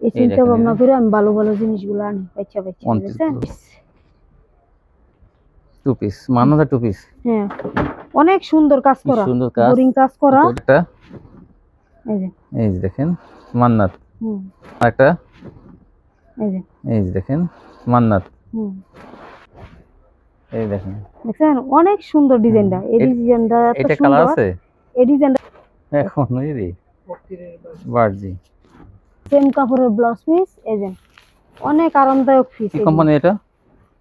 এই চিন্তা ভাবনা করে আমি ভালো ভালো জিনিসগুলো আনি বাচ্চা বুঝছেন। টু পিস মান্নাতের টু পিস। হ্যাঁ অনেক সুন্দর কাজ করা, বোরিং কাজ করা। এই যে দেখেন মান্নাত। একটা এই যে দেখেন মান্নাত। এই দেখেন দেখেন অনেক সুন্দর ডিজাইনটা। এই ডিজাইনটা এটা কালার আছে। এই ডিজাইনটা এখন এই রে বারজি সেম কাপড়ের ব্লাউজ পিস। এই যে অনেক আরামদায়ক পিস। কি কোম্পানি এটা?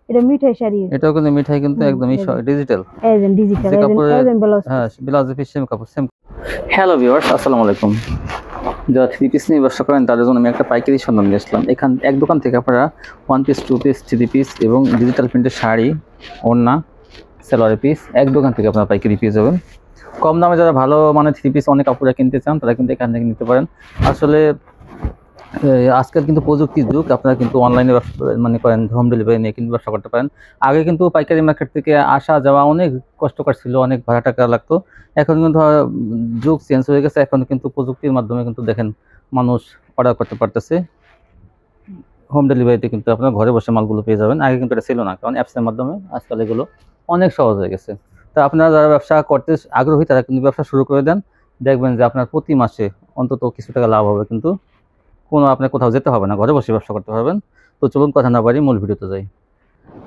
এটা মিঠাই শাড়ি। এটাও কিন্তু মিঠাই, কিন্তু একদমই ডিজিটাল। এই যে ডিজিটাল এই যে ব্লাউজ। হ্যাঁ ব্লাউজ পিস সেম কাপড় সেম। হ্যালো ভিউয়ার্স, আসসালামু আলাইকুম। যারা থ্রি পিস নিয়ে ব্যবসা করেন তাদের জন্য আমি একটা পাইকারি সন্ধান নিয়ে আসলাম। এখান এক দোকান থেকে আপনারা one piece, two piece, three piece এবং ডিজিটাল প্রিন্টের শাড়ি, ওড়না, সালোয়ারের পিস এক দোকান থেকে আপনারা পাইকারি পেয়ে যাবেন। কম দামে যারা ভালো মানে থ্রি পিস অনেক কাপড় কিনতে চান তারা কিন্তু এখান থেকে নিতে পারেন। আসলে আজকাল কিন্তু প্রযুক্তির যুগ, আপনারা কিন্তু অনলাইনে মানে করেন, হোম ডেলিভারি নিয়ে কিন্তু ব্যবসা করতে পারেন। আগে কিন্তু পাইকারি মার্কেট থেকে আসা যাওয়া অনেক কষ্টকর ছিল, অনেক ভাড়া টাকা লাগতো। এখন কিন্তু যুগ চেঞ্জ হয়ে গেছে, এখন কিন্তু প্রযুক্তির মাধ্যমে কিন্তু দেখেন মানুষ অর্ডার করতে পারতেছে। হোম ডেলিভারিতে কিন্তু আপনার ঘরে বসে মালগুলো পেয়ে যাবেন। আগে কিন্তু এটা ছিল না, কারণ অ্যাপসের মাধ্যমে আজকাল এগুলো অনেক সহজ হয়ে গেছে। তো আপনারা যারা ব্যবসা করতে আগ্রহী তারা কিন্তু ব্যবসা শুরু করে দেন, দেখবেন যে আপনার প্রতি মাসে অন্তত কিছু টাকা লাভ হবে, কিন্তু কোনো আপনার কোথাও যেতে হবে না, ঘরে বসে ব্যবসা করতে পারবেন। তো চলুন কথা না বাড়ি মূল ভিডিওতে যাই।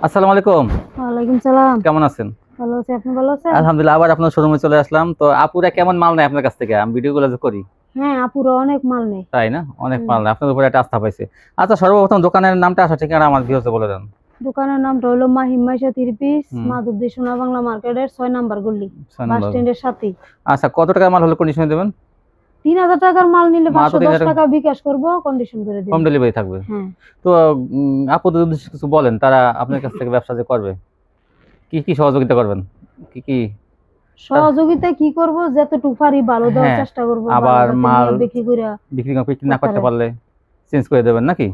আসসালামু আলাইকুম। ওয়ালাইকুম সালাম। কেমন আছেন? ভালো আছি, আপনি ভালো আছেন? আলহামদুলিল্লাহ। আবার আপনার শোরুমে চলে আসলাম। তো আপুরা কেমন মাল নেয় আপনার কাছ থেকে? আমি ভিডিওগুলো যে করি। হ্যাঁ আপুরা অনেক মাল নেয়। তাই না? অনেক মাল নেয়, আপনার উপরে একটা আস্থা পাইছে। আচ্ছা সর্বপ্রথম দোকানের নামটা আসা ঠিকানা আমার ভিউয়ারদের বলে দেন। দোকানের নামটা হলো মাহিম মাইশা থ্রি পিস, মাধবদী সোনা বাংলা মার্কেটের 6 নাম্বার গলি, বাস স্ট্যান্ডের সাথেই। আচ্ছা কত টাকার মাল হলে কন্ডিশনে দেবেন? 3000 টাকার মাল নিলে 510 টাকা বিকাশ করব, কন্ডিশন করে দেব। হোম ডেলিভারি থাকবে। হ্যাঁ। তো আপুদের উদ্দেশ্যে কিছু বলেন, তারা আপনার কাছ থেকে ব্যবসা যে করবে কি কি সহযোগিতা করবেন? কি কি সহযোগিতা কি করব, যতটুকু পারি ভালো দেওয়ার চেষ্টা করব। আবার মাল বিক্রি না করতে পারলে চেঞ্জ করে দেবেন নাকি?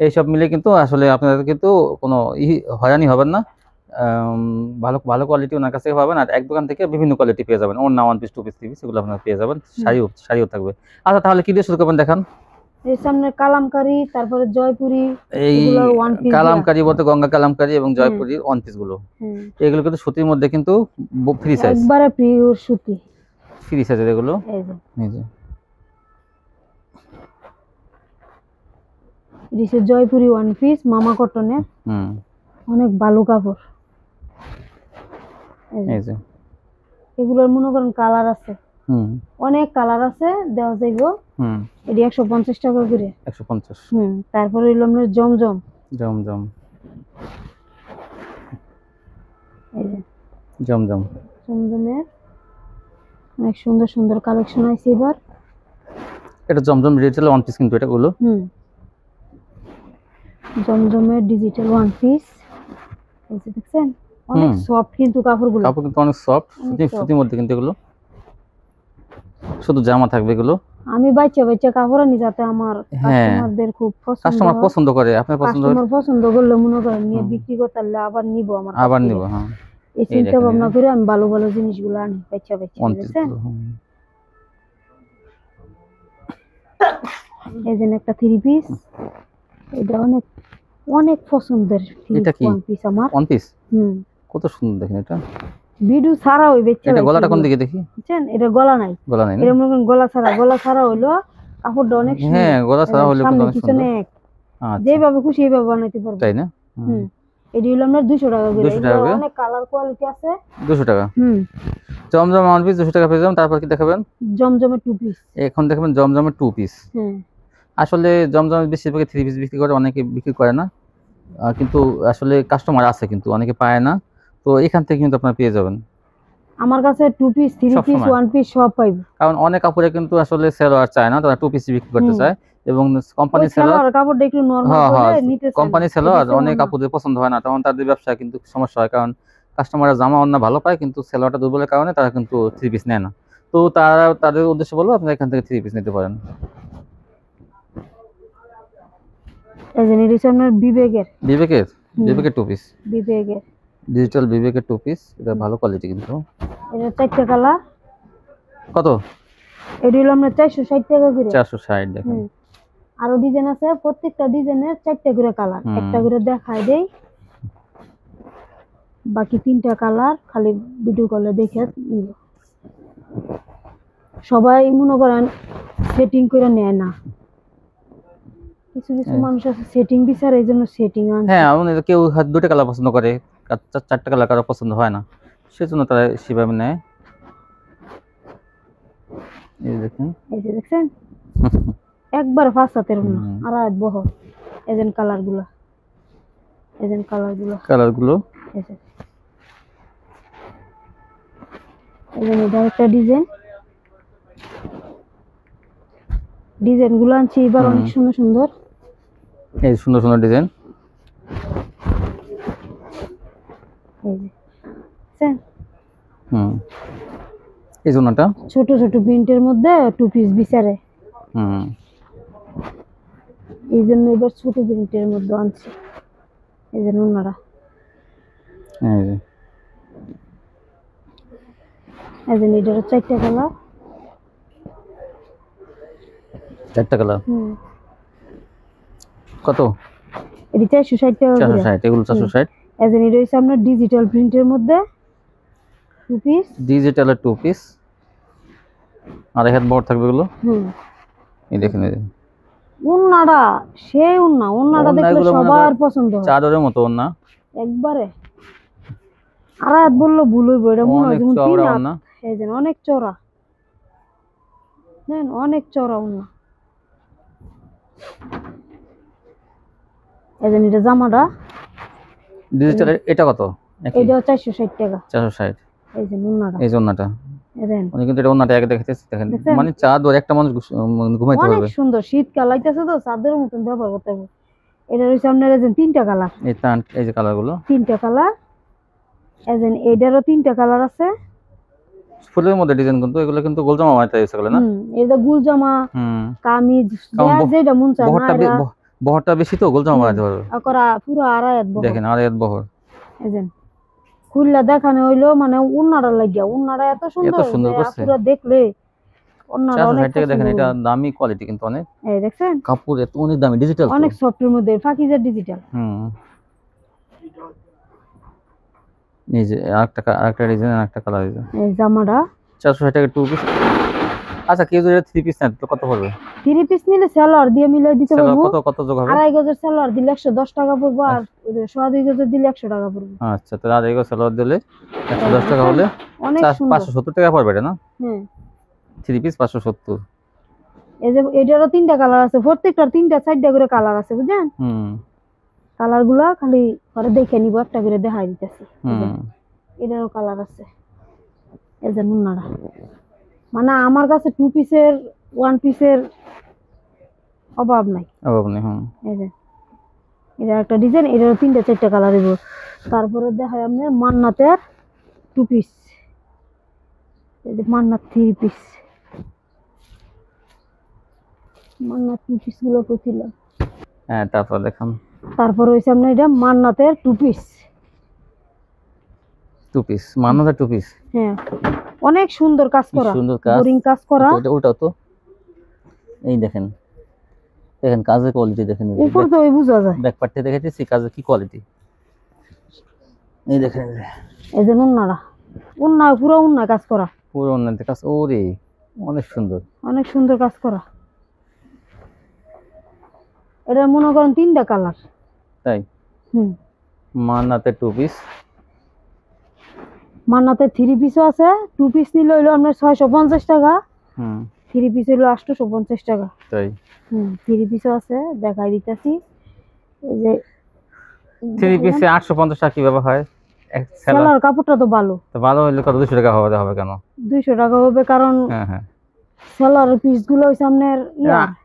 এইসব মিলে কিন্তু আসলে আপনাদের কিন্তু কোনো হয়রানি হবেন না। ভালো ভালো কোয়ালিটি ওনার কাছ থেকে পাবেন, আর এক দোকান থেকে বিভিন্ন কোয়ালিটি পেয়ে যাবেন। ওড়না, one piece, two piece, three piece এগুলো আপনারা পেয়ে যাবেন। শাড়িও থাকবে। আচ্ছা তাহলে কি দিয়ে শুরু করবেন দেখান। এই সামনে কালামকারী, তারপরে জয়পুরি, এগুলো ওয়ান পিস। কালামকারী বলতে গঙ্গা কালামকারী এবং জয়পুরির ওয়ান পিস গুলো, এগুলো কিন্তু সুতির মধ্যে কিন্তু ফ্রি সাইজ, একবারে পিওর সুতি ফ্রি সাইজের এগুলো। এই যে এটা জয়পুরি ওয়ান পিস মামা কটনের, অনেক ভালো কাপড়। এই যে এগুলোর মনে করেন কালার আছে, অনেক কালার আছে, দেওয়া যাইবো। এটি 150 টাকা করে। 150। তারপরে হইলো আপনার জমজম। জমজম এই যে জমজমের অনেক সুন্দর সুন্দর কালেকশন আছে এবার। এটা জমজম ডিজিটাল ওয়ান পিস, কিন্তু এটা গুলো জমজমের ডিজিটাল ওয়ান পিস। এই যে দেখছেন অনেক সফট, কিন্তু কাপড় কিন্তু অনেক সফট, সুতির মধ্যে, কিন্তু এগুলো শুধু জামা থাকবে এগুলো। আমি বাচ্চা কাপড় নি, যাতে আমার কাস্টমারদের খুব পছন্দ করে। আপনার পছন্দ করলে মনে করেন নিয়ে বিক্রি করতে পারলে আবার নিব, আবার নিব। হ্যাঁ এই চিন্তা ভাবনা করে আমি ভালো ভালো জিনিসগুলো আনি বাচ্চা বুঝছেন। এই যে একটা থ্রি পিস, এটা অনেক অনেক পছন্দের ওয়ান পিস আমার। ওয়ান পিস কত সুন্দর দেখেন। এটা ভিডিও ছাড়া হই বাচ্চা। এটা গলাটা কোন দিকে দেখি? বুঝছেন এটা গলা নাই, এটা মনে করেন গলা ছাড়া হইলো কাপড়টা অনেক সুন্দর। হ্যাঁ গলা ছাড়া হইলো কিন্তু অনেক সুন্দর। যেভাবে খুশি এইভাবে বানাইতে পারবে, তাই না? এটি হলো আমরা 200 টাকা করে। অনেক কালার কোয়ালিটি আছে। 200 টাকা। জমজম ওয়ান পিস 200 টাকা পেয়ে যাবেন। তারপর কি দেখাবেন? জমজমের টু পিস। এখন দেখাবেন জমজমের টু পিস। আসলে জমজমের বেশিরভাগ থ্রি পিস বিক্রি করে, অনেকে বিক্রি করে না, কিন্তু আসলে কাস্টমার আছে, কিন্তু অনেকে পায় না। তো এখান থেকে কিন্তু আপনারা পেয়ে যাবেন। আমার কাছে two piece, three piece, one piece সব পাইবে। কারণ অনেক কাপড়ে কিন্তু আসলে সেলোয়ার চায় না, তারা টু পিস বিক্রি করতে চায়, এবং কোম্পানি সেলোয়ার কাপড়টা একটু নরমাল হলে নিতে চায়। কোম্পানি সেলোয়ার অনেক কাপড়ে পছন্দ হয় না, তখন তাদের ব্যবসায় কিন্তু সমস্যা হয়। কারণ কাস্টমাররা জামা অন্য ভালো পায়, কিন্তু সেলোয়ারটা দুর্বলের কারণে তারা কিন্তু থ্রি পিস নেয় না। তো তাদের উদ্দেশ্যে বলবো আপনারা এখান থেকে থ্রি পিস নিতে পারেন। এই যে নিচে আপনার বিবেকের টু পিস, ডিজিটাল বিবেকের টু পিস। এটা ভালো কোয়ালিটি, কিন্তু এটা 4টা কালার। কত? এটা হলো আমরা 460 টাকা করে। 460 দেখেন। আরো ডিজাইন আছে, প্রত্যেকটা ডিজাইনের 4টা করে কালার, একটা করে দেখায় দেই, বাকি 3টা কালার খালি ভিডিও কলে দেখে নিব। সবাই মনে করেন সেটিং করে নেয় না, কিছু কিছু মানুষ আছে সেটিং বিচারে, এই জন্য সেটিং আনছে। হ্যাঁ কেউ 2টা কালার পছন্দ করে, 4টা কালার কারো পছন্দ হয় না, সেজন্য তারা সেভাবে নেয়। এই দেখেন, এই যে দেখছেন একবার ফাঁসাতের না আর এক বহর। এজেন্ট কালারগুলো, এজেন্ট কালারগুলো এই যে এটা একটা ডিজাইন গুলো আনছি এবার অনেক সুন্দর সুন্দর, এই সুন্দর সুন্দর ডিজাইন। এই যে এই জন্যটা ছোট ছোট প্রিন্টের মধ্যে 2 পিস বিচারে, এই জন্য এবার ছোট প্রিন্টের মধ্যে আনছি। এই যে ওনারা, এই যে এটার 4টা কালার, 4টা কালার কত? এটি 460 টাকা, 460, এগুলো 460। এই যে এটা হইছে আপনার ডিজিটাল প্রিন্টের মধ্যে 2 পিস, ডিজিটালের 2 পিস, আর হাত বড় থাকবে এগুলো। এই দেখেন, এই ওন্নাটা সেই ওন্নাটা দেখলে সবার পছন্দ হয়, চাদরের মতো ওন্না একবারে। আর হাত বললো ভুল হইব, এটা মনে হয় যেমন 3 হাত। এই যে অনেক চওড়া, দেন অনেক চওড়া ওন্না। এই যে এটা জামাটা ডিজিটালের, এটা কত? এটা 460 টাকা, 460। এই যে ওন্নাটা, এই ওন্নাটা দেন উনি কিন্তু এটা ওন্নাটা আগে দেখাইতেছে, দেখেন মানে চাদর একটা মানুষ ঘুমাইতে পারবে। অনেক সুন্দর, শীতকাল আইতাছে তো চাদরের মতন ব্যবহার করতে পারবে। এটা হইছে আপনার এই যে 3টা কালার, এই যে কালারগুলো 3টা কালার, এই যে এটারও 3টা কালার আছে। ফুলের মধ্যে ডিজাইন, কিন্তু এগুলো কিন্তু গোল জামা বানাইতে ইচ্ছা করে না। এটা গুল জামা, কামিজ, যেটা মন চায় না। বহরটা বেশি তো গোল জামা বানাইতে পারবে। আকরা পুরো আড়াইয়াত বহর, দেখেন আড়াইয়াত বহর। এই যে খুললা দেখানো হইলো মানে উন্নাটা লাগিয়া, উন্নাটা এত সুন্দর করছে পুরো দেখলে উন্নাটা অনেক 460 টাকা। দেখেন এটা দামি কোয়ালিটি কিন্তু অনেক, এই দেখছেন কাপড় এত অনেক দামি, ডিজিটাল অনেক সফটের মধ্যে, ফাকিজা ডিজিটাল। এই যে আরেকটা ডিজাইন, আরেকটা কালার, এই জামাটা 460 টাকা 2 পিস। আচ্ছা কেউ যদি 3 পিস নেয় তো কত পড়বে? 3 পিস নিলে সেলর দিয়ে মিলাই দিতে পারবো। কত যোগ হবে? 2.5 গজের সেলর দিলে 110 টাকা পড়বে, আর 2.5 গজের দিলে 100 টাকা পড়বে। আচ্ছা তাহলে 2.5 গজ সেলর দিলে 110 টাকা হলে অনেক সুন্দর, 570 টাকা পড়বে এটা না? 3 পিস 570। এই যে এটারও 3টা কালার আছে, প্রত্যেকটার 3টা 4টা করে কালার আছে, বুঝছেন? কালারগুলো খালি পরে দেখে নিব, একটা করে দেখাই দিতেছি। এটারও কালার আছে। এই যে নুনারা, মানে আমার কাছে 2 পিসের 1 পিসের অভাব নাই। এই যে এটা একটা ডিজাইন, এটারও 3টা 4টা কালার দিব। তারপরে দেখাই আপনার মান্নাতের 2 পিস, এই যে মান্নাত 3 পিস, মান্নাত 2 পিস গুলো কইছিল। হ্যাঁ তারপর দেখাম। তারপর হইছে আপনার এটা মান্নাতের 2 পিস, 2 পিস মান্নাতের 2 পিস। হ্যাঁ অনেক সুন্দর কাজ করা, বোরিং কাজ করা। এটা ওটাও তো, এই দেখেন কাজের কোয়ালিটি দেখেন, উপর তো ওই বুঝা যায়। ব্যাক পার্টে দেখাইতেছি কাজের কি কোয়ালিটি। এই দেখেন, এই যে উন্না পুরো উন্না কাজ করা, পুরো উন্নতি কাজ। ওরে অনেক সুন্দর, অনেক সুন্দর কাজ করা। এটা মনে করেন 3টা কালার, তাই মান্নাতে 2 পিস, মান্নাতে 3 পিসও আছে। 2 পিস নিলে হইলো আপনার 650 টাকা, 3 পিস হইলো 850 টাকা। তাই 3 পিসও আছে, দেখাই দিতেছি। এই যে 3 পিসে 850 টাকা কিভাবে হয়? সেলার কাপড়টা তো ভালো, হইলে কত 200 টাকা হবে কেন? 200 টাকা হবে কারণ সেলারের পিসগুলো হইছে আপনার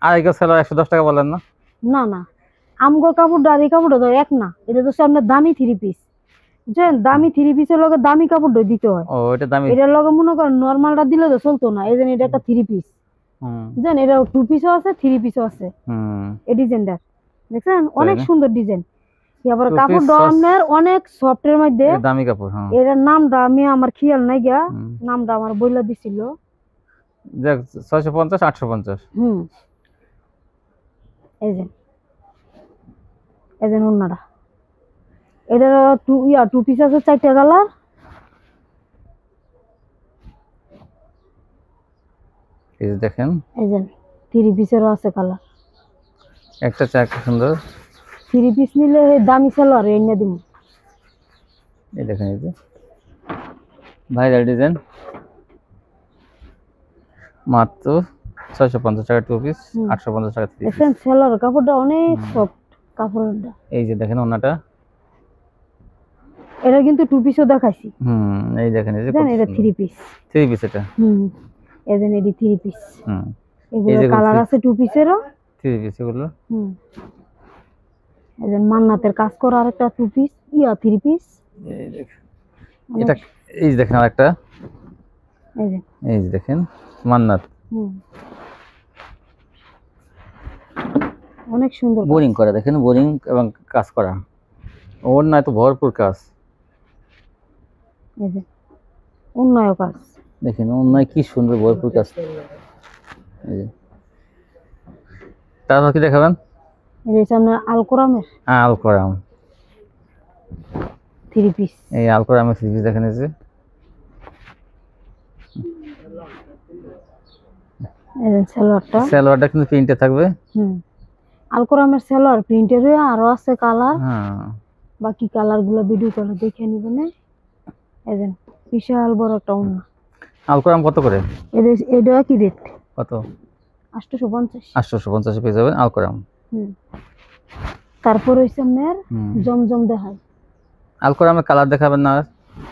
আর এই সেলার 110 টাকা বলেন না? না না, আমগর কাপড়টা আর এই কাপড়টা তো এক না, এটা তো আপনার দামি 3 পিস, বুঝছেন? দামি 3 পিসের লগে দামি কাপড়টা দিতে হয়। ও এটা দামি, এটার লগে মনে করেন নরমালটা দিলে তো চলতো না, এইজন্য এটা একটা 3 পিস, বুঝছেন? এটা 2 পিসও আছে, 3 পিসও আছে। এই ডিজাইনটা দেখছেন অনেক সুন্দর ডিজাইন। আবার কাপড়টা আপনার অনেক সফটের মধ্যে, দামি কাপড়। এটার নামটা আমি আমার খেয়াল নাই গিয়া, নামটা আমার বইলা দিছিল। দেখ 650 850। এই যে ওন্নাটা, এটার টু পিস আছে 4টা কালার। এই যে দেখেন, এই যে 3 পিসেরও আছে কালার। একটা চারটা সুন্দর। 3 পিস নিলে দামি সালোয়ার এনে দিব। এই দেখেন, এই যে ভাইরাল ডিজাইন, মাত্র 650 টাকা 2 পিস, 850 টাকা 3 পিস। দেখেন সালোয়ার কাপড়টা অনেক সফট কাপড়টা। এই যে দেখেন ওন্নাটা, এটা কিন্তু 2 পিসও দেখাইছি। এই দেখেন, এই যে এটা 3 পিস। 3 পিস এটা। এই যে এডি 3 পিস। এই এগুলো যে কালার আছে 2 পিসেরও। 3 পিস এগুলো। এই যে মান্নাতের কাজ করা আরেকটা 2 পিস 3 পিস। এই দেখেন এটা, এই যে দেখেন আরেকটা, এই যে দেখেন মান্নাত। অনেক সুন্দর বোরিং করা, দেখেন বোরিং এবং কাজ করা, ওর না তো ভরপুর কাজ। এই যে অন্যায় কাজ দেখেন, অন্যায় কি সুন্দর ভরপুর কাজ। এই যে তারপর কি দেখাবেন? এই যে আপনার আল কোরামের, আল কোরাম 3 পিস। এই আল কোরামের 3 পিস দেখেন, এই যে সালোয়ারটা কিন্তু প্রিন্টে থাকবে। আল কোরামের সালোয়ার প্রিন্টের হয়ে আরো আছে কালার। বাকি কালার গুলো ভিডিও কলে দেখে নিবেন। এই যে বিশাল বড় একটা ওন্না। আল কোরাম কত করে? এটা কি রেট? কত? 850। 850 পেয়ে যাবেন আল কোরাম। তারপর হইছে আপনার জমজম দেখাই। আল কোরামের কালার দেখাবেন না?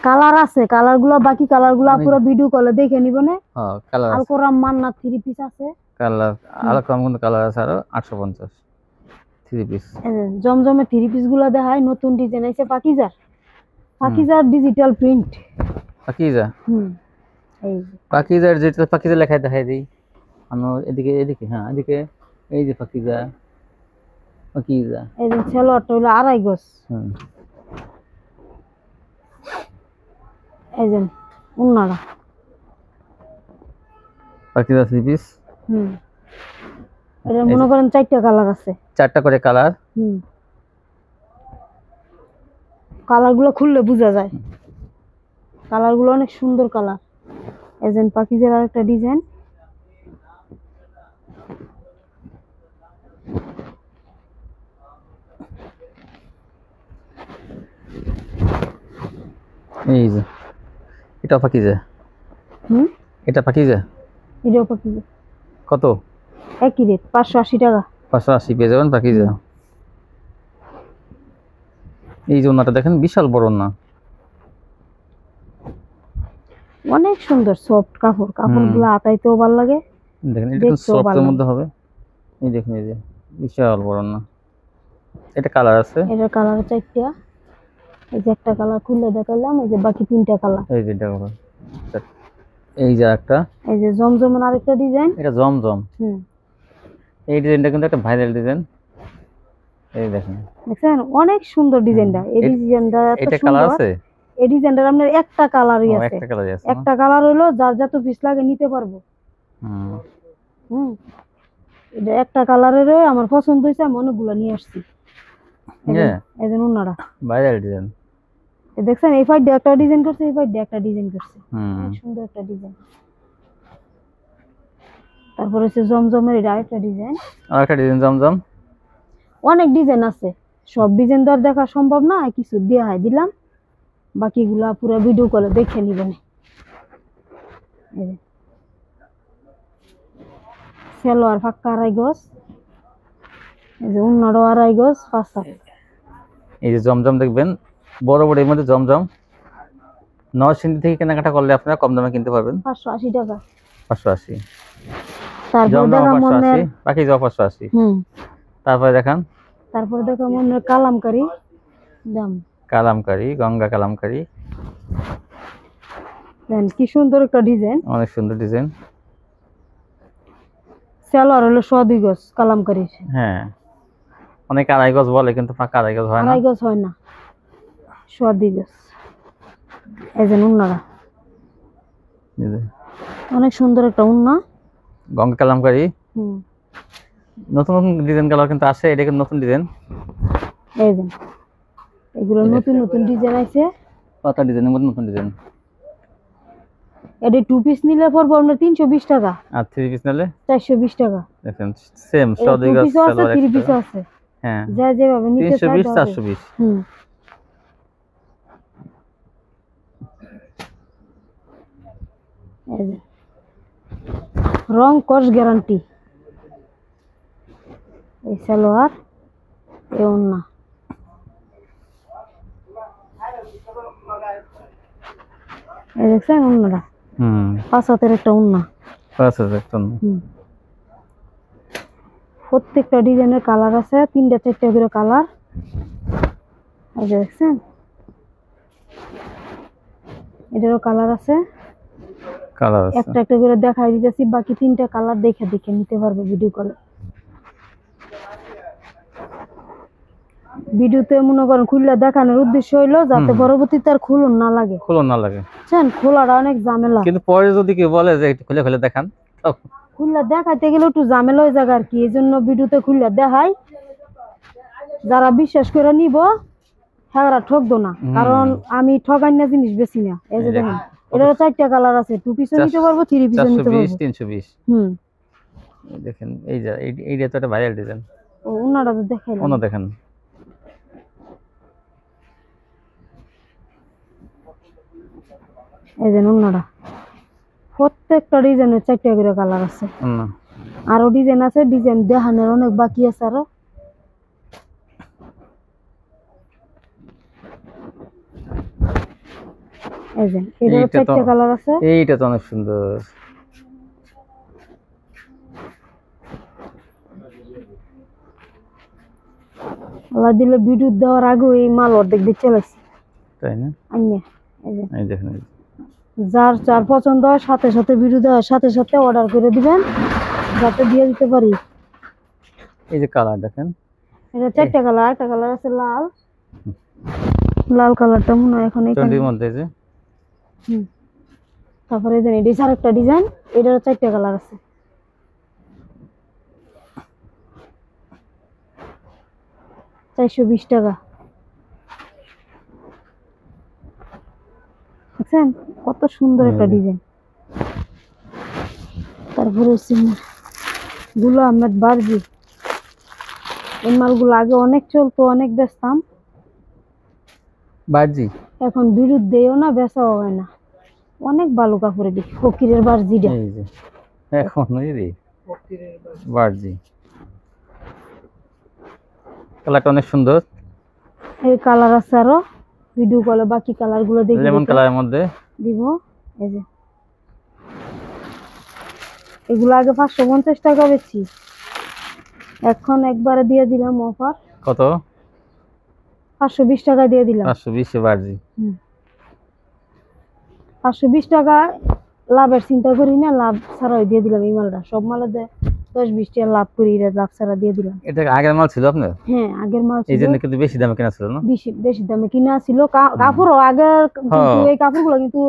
কালার আছে, কালারগুলো বাকি কালারগুলো পুরো ভিডিও কলে দেখে নিবেন। হ্যাঁ, কালার আছে। আল কোরাম মান্না 3 পিস আছে। কালার আল কোরাম কিন্তু কালার আছে আরো 850 3 পিস। জমজমে 3 পিস গুলো দেখাই, নতুন ডিজাইন আছে পাকিজার ডিজিটাল প্রিন্ট। পাকিজা, এই পাকিজার যেটা পাকিজা লেখায় দেখাই দেই আমরা। এদিকে হ্যাঁ, এদিকে এই যে পাকিজা। এই যে সালোয়ারটা হলো 2.5 গজ। এই যে ওন্নাটা পাকিজা 3 পিস। এটা মনে করেন 4টা কালার আছে, 4টা করে কালার। কালারগুলো খুললে বোঝা যায়, কালারগুলো অনেক সুন্দর কালার। এই যে পাকিজার আরেকটা ডিজাইন। এই যে এটা পাকিজা। এটা পাকিজা। এটাও পাকিজা। কত? একই রেট, 580 টাকা। 580 পেয়ে যাবেন পাকিজা। এই যে ওন্নাটা দেখেন, বিশাল বড় ওন্না, অনেক সুন্দর সফট কাপড়। কাপড়গুলো আতাইতেও ভালো লাগে। দেখেন এটা কিন্তু সফটের মধ্যে হবে। এই দেখেন, এই যে বিশাল বড় ওন্না। এটা কালার আছে, এটা কালার 4টা। এই যে একটা কালার খুলে দেখালাম, এই যে বাকি 3টা কালার। এই যে এটা কালার, এই যে একটা, এই যে জমজমের আরেকটা ডিজাইন। এটা জমজম। এই ডিজাইনটা কিন্তু একটা ভাইরাল ডিজাইন। এই দেখেন, দেখেন অনেক সুন্দর ডিজাইনটা। এই ডিজাইনটা এত সুন্দর। এটা কালার আছে, এই ডিজাইনটার আপনার একটা কালারই আছে। একটা কালারই আছে, একটা কালার হলো যার যত পিস লাগে নিতে পারবো। এটা একটা কালারের আমার পছন্দ হয়েছে, আমি অনেকগুলো নিয়ে আসছি। এই যে ওন্নাটা ভাইরাল ডিজাইন। দেখছেন, এই পাইডে একটা ডিজাইন করছে, এই পাইডে একটা ডিজাইন করছে। অনেক সুন্দর একটা ডিজাইন। তারপর হচ্ছে জমজমের এটা আরেকটা ডিজাইন। আরেকটা ডিজাইন জমজম। অনেক ডিজাইন আছে, সব ডিজাইন তো আর দেখা সম্ভব না, কিছু দেখাই দিলাম, বাকিগুলা পুরো ভিডিও কলে দেখে নিবেন। সালোয়ার ফাক্কা 2.5 গজ। এই যে ওন্নাটাও 2.5 গজ 5 হাত। এই যে জমজম দেখবেন, বড় বড় এর মধ্যে জমজম। নরসিংদী থেকে কেনাকাটা করলে আপনারা কম দামে কিনতে পারবেন। 580 টাকা। 580। তারপর দেখা মনে, বাকি যাও 580। তারপরে দেখান, তারপর দেখা মনে কালামকারী দাম। কালামকারী, গঙ্গা কালামকারী। দেন কি সুন্দর একটা ডিজাইন, অনেক সুন্দর ডিজাইন। সালোয়ার হলো 2.5 গজ কালামকারী। হ্যাঁ, অনেক 2.5 গজ বলে, কিন্তু পাকা 2.5 গজ হয় না। 2.5 গজ হয় না, 2.5 গজ। এই যে ওন্নাটা অনেক সুন্দর একটা ওন্না, গঙ্গা কালামকারী। নতুন নতুন ডিজাইন কালার কিন্তু আছে, এটা কিন্তু নতুন ডিজাইন। এই যে এগুলো নতুন নতুন ডিজাইন আছে, পাতা ডিজাইনের মধ্যে নতুন ডিজাইন। এটা 2 পিস নিলে পড়বে আপনার 320 টাকা, আর 3 পিস নিলে 420 টাকা। দেখেন সেম এই 2 পিস আছে, 3 পিস আছে। হ্যাঁ, যা যেভাবে নিতে চাই 320 420। এই যে রং কস গ্যারান্টি। এই সালোয়ার, এই ওন্না। এই দেখছেন ওন্নাটা? পাঁচ হাতের একটা ওন্না। 5 হাজার একটা ওন্না। প্রত্যেকটা ডিজাইনের কালার আছে, 3টা 4টা করে কালার। এই যে দেখছেন, এটারও কালার আছে, কালার আছে। একটা একটা করে দেখাই দিতেছি, বাকি 3টা কালার দেখে দেখে নিতে পারবে ভিডিও কলে। ভিডিওতে মনে করেন খুললে দেখানোর উদ্দেশ্য হইলো যাতে পরবর্তীতে আর খুলন না লাগে। বুঝছেন, খোলাটা অনেক ঝামেলা। কিন্তু পরে যদি কেউ বলে যে একটু খুলে খুলে দেখান, খুললে দেখাইতে গেলে একটু ঝামেলা হয়ে যায় আর কি, এই জন্য ভিডিওতে খুললে দেখাই। যারা বিশ্বাস করে নিব তারা ঠকবো না, কারণ আমি ঠকাই না জিনিস বেশি না। এই যে দেখেন, এটারও 4টা কালার আছে, 2 পিসও নিতে পারবো, 3 পিসও নিতে পারবো। 320। দেখেন এই যে এইটা তো একটা ভাইরাল ডিজাইন। ও ওনাটা তো দেখাইলাম। ওনা দেখেন, এই যে ওনাটা প্রত্যেকটা ডিজাইনের 4টা করে কালার আছে। আরো ডিজাইন আছে, ডিজাইন দেখানোর অনেক বাকি আছে আরো। এই যে এটারও 4টা কালার আছে। এইটা তো অনেক সুন্দর। আল্লাহ দিলে ভিডিও দেওয়ার আগে এই মাল অর্ধেক দিয়ে চলেছি, তাই না? এই দেখেন, যার যার পছন্দ হয় সাথে সাথে ভিডিও দেওয়ার সাথে সাথে অর্ডার করে দিবেন, যাতে দিয়ে দিতে পারি। এই যে কালার দেখেন, এটা 4টা কালার। একটা কালার আছে লাল, লাল কালারটা মনে হয় এখন এখানে মধ্যে যে। তারপরে এই যে এটা আরেকটা ডিজাইন, এটারও 4টা কালার আছে। $420 টাকা। দেখছেন কত সুন্দর একটা ডিজাইন। তারপরে গুলো আহমেদ বারজি, এই মালগুলো আগে অনেক চলতো, অনেক বেচতাম। বারজি এখন বিরুদ্ধ দেও না, বেচাও হয় না। অনেক ভালো কাপড়, এটি ফকিরের বারজিটা। এই যে এখন এই রে বারজি কালারটা অনেক সুন্দর। এই কালার আছে আরো, ভিডিও কলে বাকি কালার গুলো দেখি। লেমন কালারের মধ্যে দিব। এই যে এগুলো আগে 550 টাকা বেচি, এখন একবারে দিয়ে দিলাম অফার। কত? 520 টাকা দিয়ে দিলাম। 520 এ বারজি। 520 টাকা লাভের চিন্তা করি না, লাভ ছাড়াই দিয়ে দিলাম। এই মালটা সব মালে 10-20 টাকা লাভ করি, লাভ ছাড়া দিয়ে দিলাম। এটা আগের মাল ছিল আপনার? হ্যাঁ, আগের মাল ছিল। এই জন্য কিন্তু বেশি দামে কেনা ছিল না? বেশি দামে কিনা ছিল। কাপড়ও আগের, কিন্তু এই কাপড়গুলো কিন্তু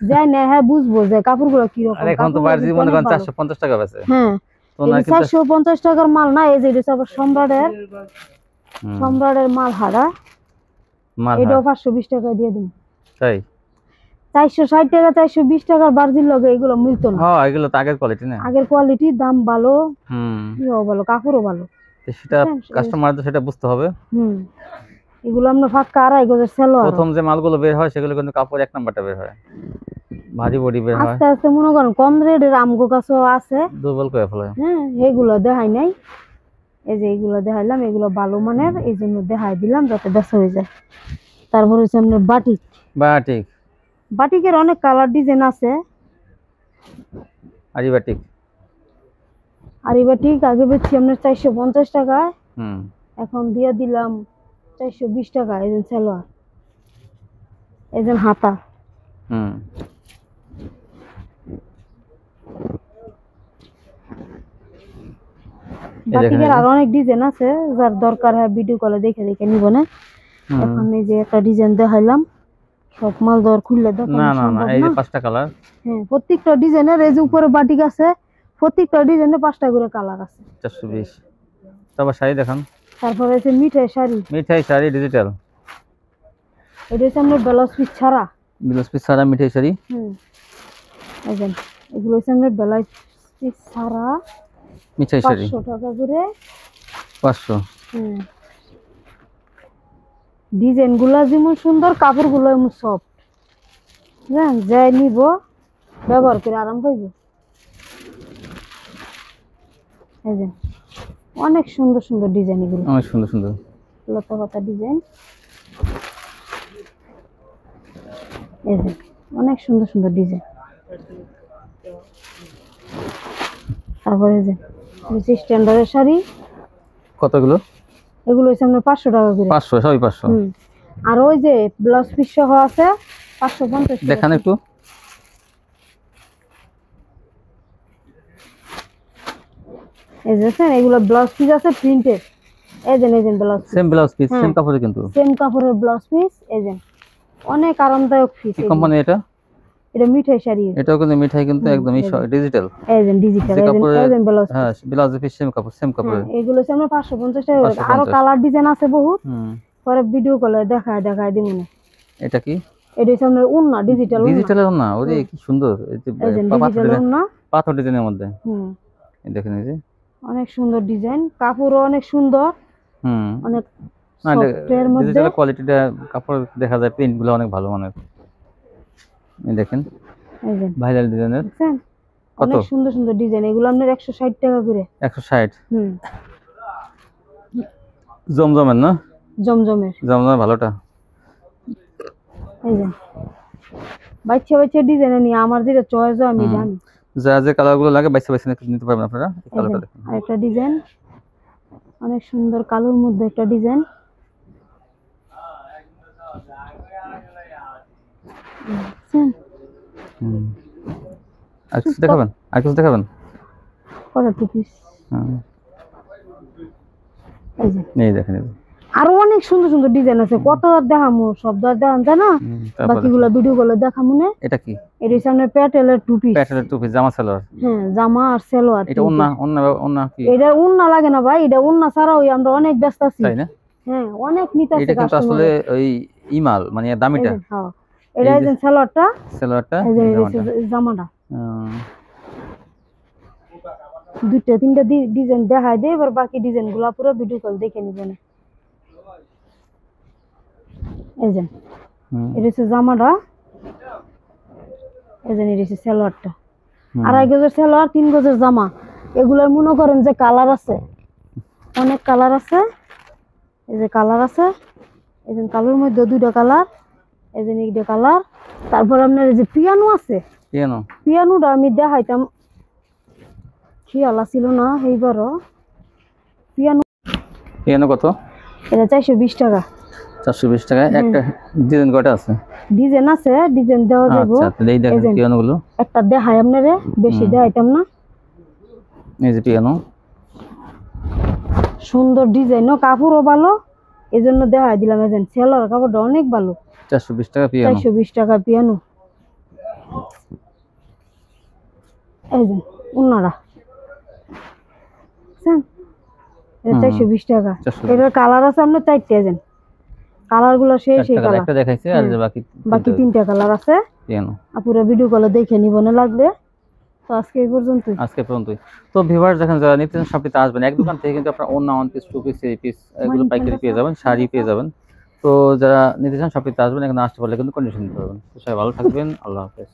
যাই না, হ্যাঁ বুঝবো যে কাপড়গুলো কি রকম। এখন তো বারজি মনে করেন 450 টাকা বেচে। হ্যাঁ, তো না, 450 টাকার মাল না। এই যে এটা আবার সম্রাটের মাল হারা, এটাও 520 টাকা দিয়ে দিন। তাই 460 টাকা 420 টাকার বারজির লগে এগুলো মিলতো না। হ্যাঁ, এগুলো তো আগের কোয়ালিটি না। আগের কোয়ালিটি, দাম ভালো, ইও ভালো, কাপড়ও ভালো। সেটা কাস্টমারদের সেটা বুঝতে হবে। এগুলো আমরা ফাঁকা 2.5 গজের সেল। প্রথম যে মালগুলো বের হয় সেগুলো কিন্তু কাপড় 1 নাম্বারটা বের হয়, ভারী বডি বের হয়। আস্তে আস্তে মনে করেন কম রেটের আমগো কাছেও আছে, দুর্বল করে ফেলে। হ্যাঁ, এগুলো দেখাই নাই। এই যে এগুলো দেখাইলাম, এগুলো ভালো মানের, এই জন্য দেখাই দিলাম যাতে বেচা হয়ে যায়। তারপর হচ্ছে আপনার বাটিকের অনেক কালার ডিজাইন আছে। আরি বাটিক আগে বেচছি আপনার 450 টাকায়, এখন দিয়ে দিলাম 420 টাকা। এই যে সালোয়ার, এই যে হাতা। বাটিকের আরো অনেক ডিজাইন আছে, যার দরকার হয় ভিডিও কলে দেখে দেখে নিব না। এখন এই যে একটা ডিজাইন দেখাইলাম, সব মাল দর খুললে দেখানো সম্ভব না। এই যে 5টা কালার। হ্যাঁ, প্রত্যেকটা ডিজাইনের এই যে উপরে বাটিক আছে, প্রত্যেকটা ডিজাইনে 5টা করে কালার আছে। তারপর শাড়ি দেখান। তারপরে আছে মিঠাই শাড়ি। মিঠাই শাড়ি ডিজিটাল। এটা হচ্ছে আমরা ব্লাউজ পিস ছাড়া। ব্লাউজ পিস ছাড়া মিঠাই শাড়ি। এই যে এগুলো হচ্ছে আমরা ব্লাউজ পিস ছাড়া মিঠাই শাড়ি 500 টাকা করে। 500। ডিজাইন গুলা যেমন সুন্দর, কাপড় গুলো এমন সফট। জান যাই নিব ব্যবহার করে আরাম পাইব। এই যে অনেক সুন্দর সুন্দর ডিজাইন, এগুলো অনেক সুন্দর সুন্দর লতা পাতা ডিজাইন। এই যে অনেক সুন্দর সুন্দর ডিজাইন। তারপরে যে স্ট্যান্ডার্ডের শাড়ি। কতগুলো? এগুলো হচ্ছে আমরা 500 টাকা করে। 500, সবই 500। আর ওই যে ব্লাউজ পিস সহ আছে 550 টাকা। দেখান একটু। এই যে এগুলো ব্লাউজ পিস আছে প্রিন্টেড। এই যে blouse same blouse piece, same কাপড়ে, কিন্তু সেম কাপড়ের ব্লাউজ পিস। এই যে অনেক আরামদায়ক পিস। কি কোম্পানি এটা? এটা মিঠাই শাড়ি। এটাও কিন্তু মিঠাই, কিন্তু একদমই ডিজিটাল। এই যে ডিজিটাল। এই যে ব্লাউজ। হ্যাঁ, ব্লাউজ পিস সেম কাপড়, সেম কাপড়ে। এগুলো হচ্ছে আমরা 550 টাকা করে। আরো কালার ডিজাইন আছে বহুত। পরে ভিডিও কলে দেখায় দিব না। এটা কি? এটা হচ্ছে আমরা ওন্না, ডিজিটাল ওন্না। ডিজিটালের ওন্না। ওরে কি সুন্দর! এই যে ডিজিটাল ওন্না, পাথর ডিজাইনের মধ্যে। এই দেখেন, এই যে অনেক সুন্দর ডিজাইন, কাপড়ও অনেক সুন্দর। অনেক সফটের মধ্যে। ডিজিটাল কোয়ালিটিটা, কাপড় দেখা যায়, প্রিন্ট গুলো অনেক ভালো মানের। এই দেখেন, এই যে ভাইরাল ডিজাইনের। অনেক সুন্দর সুন্দর ডিজাইন। এগুলো আপনার 160 টাকা করে। 160। জমজমের না? জমজমের ভালোটা। এই যে বাচ্চা ডিজাইন নিয়ে আমার যেটা চয়েস হয় আমি জানি। যা যে কালার গুলো লাগে বাইসে নিতে পারবেন আপনারা। এই কালারটা দেখুন, আরেকটা ডিজাইন অনেক সুন্দর, কালোর মধ্যে একটা ডিজাইন। আর কিছু দেখাবেন? কটা টু পিস। এই দেখেন, আরো অনেক সুন্দর সুন্দর ডিজাইন আছে। কত আর দেখামু, সব আর দেখান যায় না। বাকিগুলো ভিডিও গুলো দেখামু না। এটা কি? এটা হচ্ছে আপনার প্যাটেলের টু পিস। প্যাটেলের টু পিস, জামা সালোয়ার। জামা আর সালোয়ার। এটা ওন্না কি? এটা ওন্না লাগে না ভাই, এটা ওন্না ছাড়াও আমরা অনেক ব্যস্ত আছি, তাই না? অনেক নিতে আছে। এটা কিন্তু আসলে ওই ইমাল, মানে দামিটা। এটা এই যে সালোয়ারটা, এই যে জামাটা। দুইটা তিনটা ডিজাইন দেখাই দে, এবার বাকি ডিজাইন গুলা পুরো ভিডিও কল দেখে নিবেন। এই যে এটা হচ্ছে জামাটা, এই যে এটা হচ্ছে সালোয়ারটা। 2.5 গজের সালোয়ার, 3 গজের জামা। এগুলোর মনে করেন যে কালার আছে, অনেক কালার আছে। এই যে কালার আছে, এই যে কালোর মধ্যে 2টা কালার, এই যে এইটা কালার। তারপর আপনার এই যে পিয়ানো আছে। পিয়ানোটা আমি দেখাইতাম, খেয়াল ছিল না এইবারও। পিয়ানো কত? এটা 420 টাকা। 420 টাকা। একটা ডিজাইন কয়টা আছে? ডিজাইন আছে, ডিজাইন দেওয়া যাবে। আচ্ছা, এই দেখেন পিয়ানো গুলো। একটা দেখাই আপনারে, বেশি দেখাইতাম না। এই যে পিয়ানো, সুন্দর ডিজাইন, কাপড়ও ভালো, এজন্য দেখাই দিলাম। এই যে সেলোয়ার কাপড়টা অনেক ভালো। 420 টাকা পিয়ানো। 420 টাকা পিয়ানো। এই যে ওন্নাটা, 420 টাকা। এটার কালার আছে আপনার 4টে। এই যে কালার গুলো সেই কালার। একটা দেখাইছে, আর যে বাকি 3টা কালার আছে। পুরো ভিডিও কলে দেখে নিব না লাগলে। তো আজকে এই পর্যন্তই। তো ভিউয়ার্স, দেখেন যারা নিত্য শপটিতে আসবেন, এক দোকান থেকে কিন্তু আপনারা ওন্না, one piece, two piece, three piece এগুলো পাইকারি পেয়ে যাবেন, শাড়ি পেয়ে যাবেন। তো যারা নিত্য শপটিতে আসবেন, এখানে আসতে পারলে কিন্তু কন্ডিশন দিতে পারবেন। তো সবাই ভালো থাকবেন, আল্লাহ হাফেজ।